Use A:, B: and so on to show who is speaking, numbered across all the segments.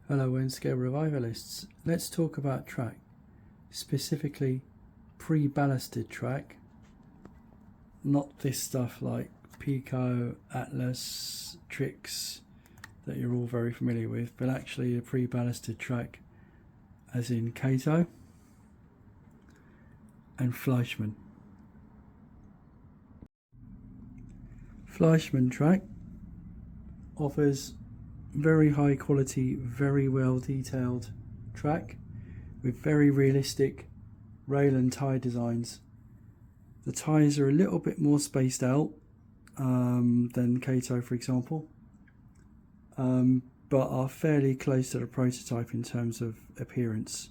A: Hello N-Scale Revivalists. Let's talk about track, specifically pre-ballasted track, not this stuff like Pico, Atlas, Tricks that you're all very familiar with, but actually a pre-ballasted track as in Kato and Fleischmann. Fleischmann track offers very high quality, very well detailed track with very realistic rail and tie designs. The ties are a little bit more spaced out than Kato, for example, but are fairly close to the prototype in terms of appearance.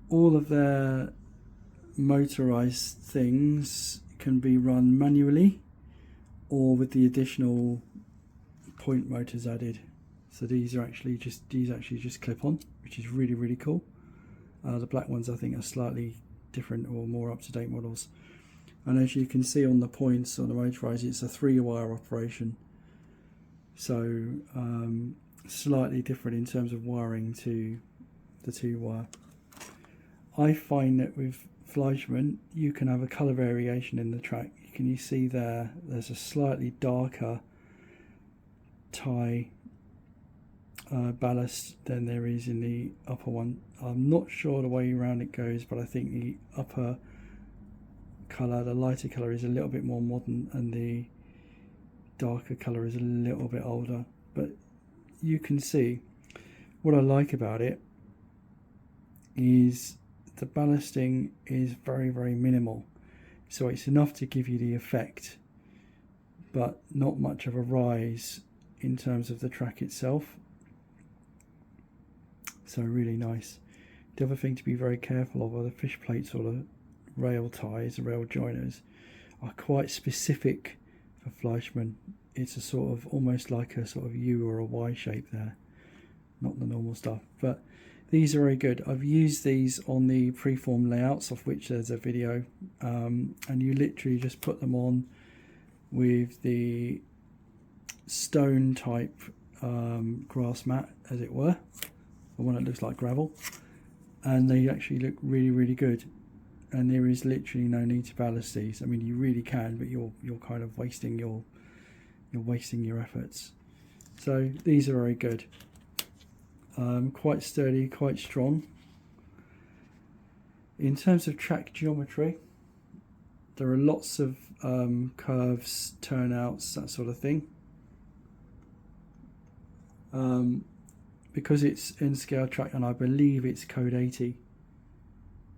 A: All of their motorized things can be run manually or with the additional point motors added. So these actually just clip on, which is really cool. The black ones I think are slightly different or more up-to-date models, and as you can see on the points on the motorized, it's a 3-wire operation, so slightly different in terms of wiring to the 2-wire. I find that with Fleischmann you can have a color variation in the track. Can you see there's a slightly darker tie ballast than there is in the upper one. I'm not sure the way around it goes, but I think the upper colour, the lighter colour, is a little bit more modern and the darker colour is a little bit older. But you can see what I like about it is the ballasting is very minimal, so it's enough to give you the effect but not much of a rise in terms of the track itself. So really nice. The other thing to be very careful of are the fish plates or the rail ties, the rail joiners are quite specific for Fleischmann. It's a sort of almost like a sort of U or a Y shape there, not the normal stuff, but these are very good. I've used these on the preform layouts, of which there's a video, and you literally just put them on with the stone type grass mat, as it were, the one that looks like gravel, and they actually look really good, and there is literally no need to ballast these. I mean, you really can, but you're kind of wasting your efforts. So these are very good, quite sturdy, quite strong. In terms of track geometry, there are lots of curves, turnouts, that sort of thing. Because it's N-Scale track and I believe it's code 80,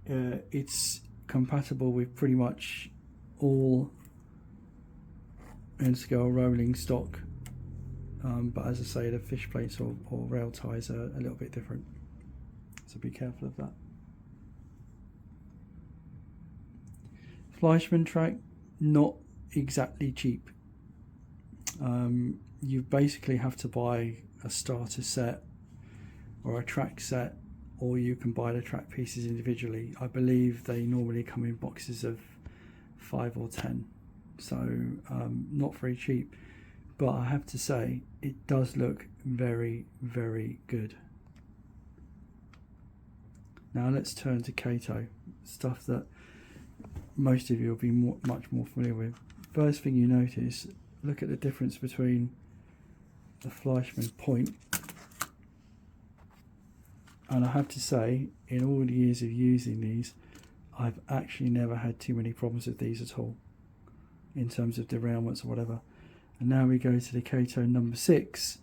A: it's compatible with pretty much all N-Scale rolling stock, but as I say, the fish plates or rail ties are a little bit different, so be careful of that. Fleischmann track, not exactly cheap. You basically have to buy a starter set or a track set, or you can buy the track pieces individually. I believe they normally come in boxes of 5 or 10, so not very cheap, but I have to say it does look very good. Now let's turn to Kato, stuff that most of you will be much more familiar with. First thing you notice, look at the difference between the Fleischmann point, and I have to say, in all the years of using these, I've actually never had too many problems with these at all in terms of derailments or whatever. And now we go to the Kato number 6.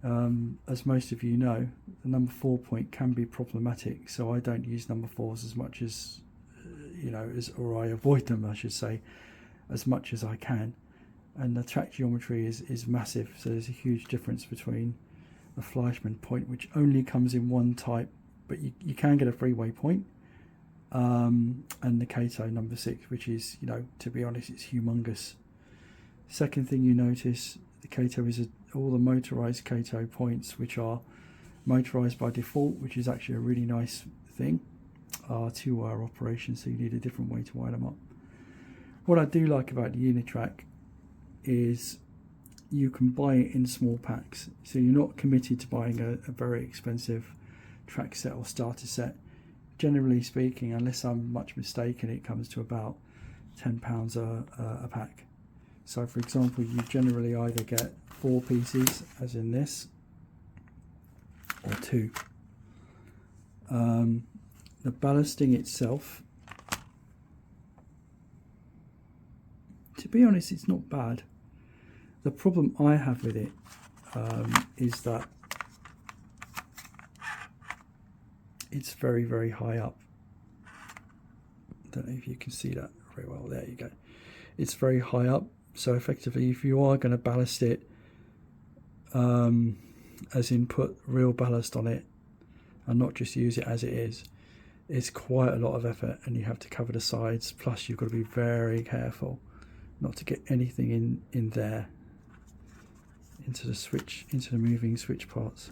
A: As most of you know, the number 4 point can be problematic, so I don't use number 4s as much as or I avoid them, I should say, as much as I can. And the track geometry is massive, so there's a huge difference between the Fleischmann point, which only comes in one type, but you can get a 3-way point, and the Kato number 6, which is, to be honest, it's humongous. Second thing you notice, the Kato is all the motorized Kato points, which are motorized by default, which is actually a really nice thing, are 2-wire operations, so you need a different way to wire them up. What I do like about the Unitrack is you can buy it in small packs, so you're not committed to buying a very expensive track set or starter set. Generally speaking, unless I'm much mistaken, it comes to about £10 a pack. So for example, you generally either get 4 pieces, as in this, or 2. The ballasting itself, to be honest, it's not bad. The problem I have with it is that it's very, very high up. Don't know if you can see that very well. There you go. It's very high up, so effectively if you are going to ballast it, as in put real ballast on it and not just use it as it is, it's quite a lot of effort, and you have to cover the sides, plus you've got to be very careful not to get anything in there, into the switch, into the moving switch parts.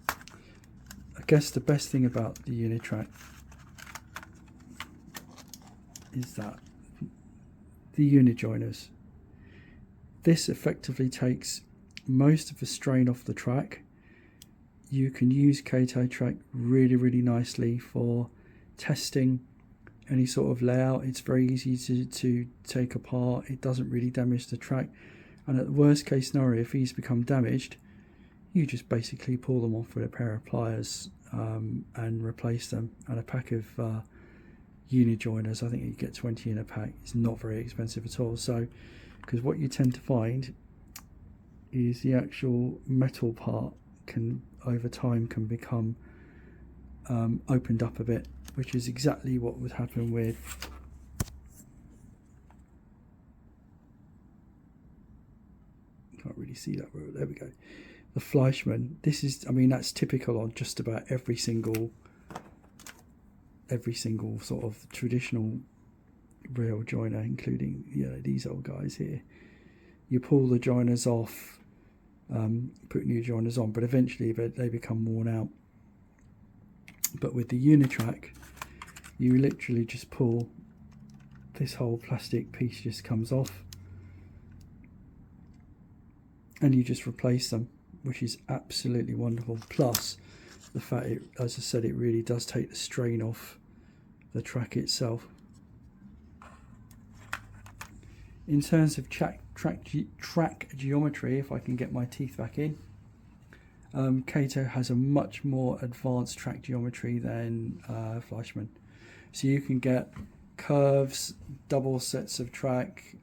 A: I guess the best thing about the Unitrack is that the unit joiners, this effectively takes most of the strain off the track. You can use Kato track really, really nicely for testing any sort of layout. It's very easy to take apart. It doesn't really damage the track, and at the worst case scenario, if these become damaged, you just basically pull them off with a pair of pliers and replace them. And a pack of unit joiners, I think you get 20 in a pack, it's not very expensive at all. So because what you tend to find is the actual metal part can over time can become opened up a bit, which is exactly what would happen with can't really see that, but there we go, the Fleischmann. This is, I mean, that's typical on just about every single sort of traditional rail joiner, including, you know, these old guys here. You pull the joiners off, put new joiners on, but eventually they become worn out. But with the Unitrack, you literally just pull, this whole plastic piece just comes off, and you just replace them, which is absolutely wonderful. Plus the fact, as I said, it really does take the strain off the track itself. In terms of track geometry, if I can get my teeth back in, Kato has a much more advanced track geometry than Fleischmann. So you can get curves, double sets of track,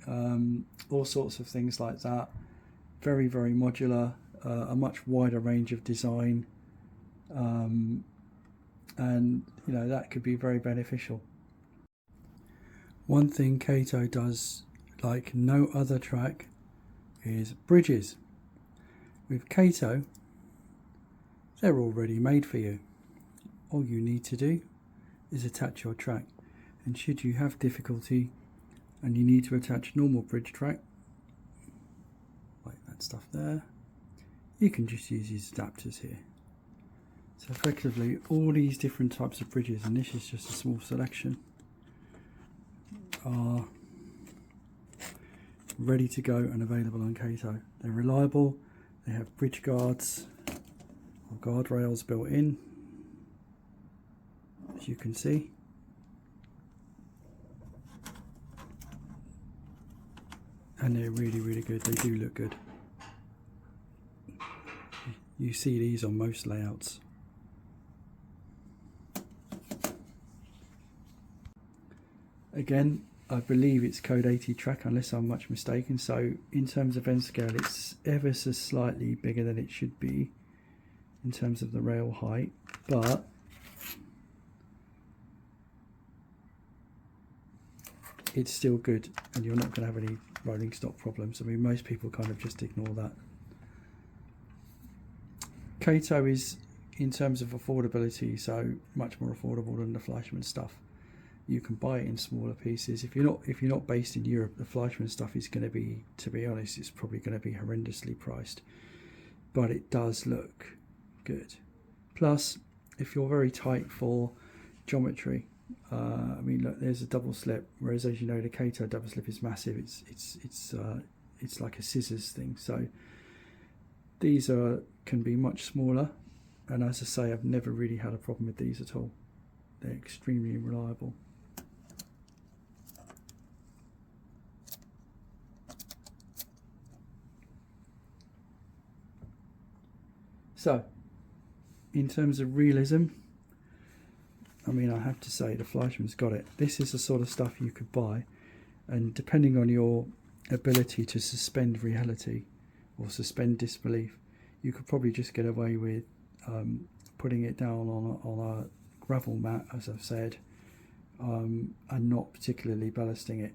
A: all sorts of things like that. Very, very modular, a much wider range of design, and you know, that could be very beneficial. One thing Kato does like no other track is bridges. With Kato, they're already made for you. All you need to do is attach your track, and should you have difficulty and you need to attach normal bridge track, like that stuff there, you can just use these adapters here. So effectively all these different types of bridges, and this is just a small selection, are ready to go and available on Kato. They're reliable, they have bridge guards or guardrails built in, as you can see. And they're really, really good. They do look good. You see these on most layouts. Again, I believe it's code 80 track, unless I'm much mistaken. So in terms of end scale, it's ever so slightly bigger than it should be in terms of the rail height, but it's still good, and you're not going to have any rolling stock problems. I mean, most people kind of just ignore that. Kato is, in terms of affordability, so much more affordable than the Fleischmann stuff. You can buy it in smaller pieces. If you're not based in Europe, the Fleischmann stuff is going to be, to be honest, it's probably going to be horrendously priced, but it does look good. Plus, if you're very tight for geometry, I mean, look, there's a double slip, whereas, as you know, the Kato double slip is massive. It's it's like a scissors thing. So these can be much smaller, and as I say, I've never really had a problem with these at all. They're extremely reliable. So, in terms of realism, I mean, I have to say the Fleischmann's got it. This is the sort of stuff you could buy, and depending on your ability to suspend reality or suspend disbelief, you could probably just get away with putting it down on a gravel mat, as I've said, and not particularly ballasting it.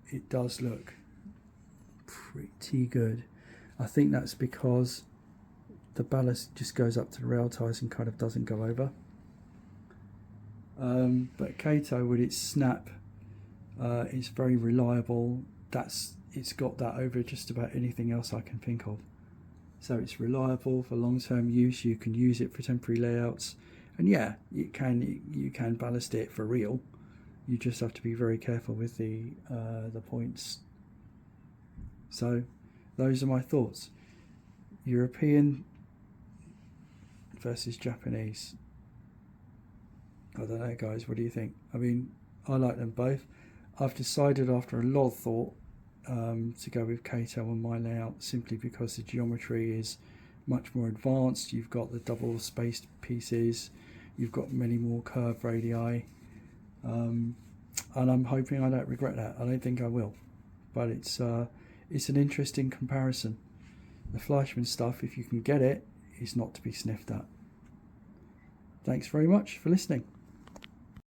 A: It does look pretty good. I think that's because the ballast just goes up to the rail ties and kind of doesn't go over. But Kato, with its snap, it's very reliable. It's got that over just about anything else I can think of. So it's reliable for long-term use. You can use it for temporary layouts, and yeah, you can ballast it for real. You just have to be very careful with the points. So those are my thoughts. European versus Japanese. I don't know, guys, what do you think? I mean, I like them both. I've decided after a lot of thought to go with Kato on my layout, simply because the geometry is much more advanced. You've got the double spaced pieces, you've got many more curved radii, and I'm hoping I don't regret that. I don't think I will, but it's an interesting comparison. The Fleischmann stuff, if you can get it, is not to be sniffed at. Thanks very much for listening.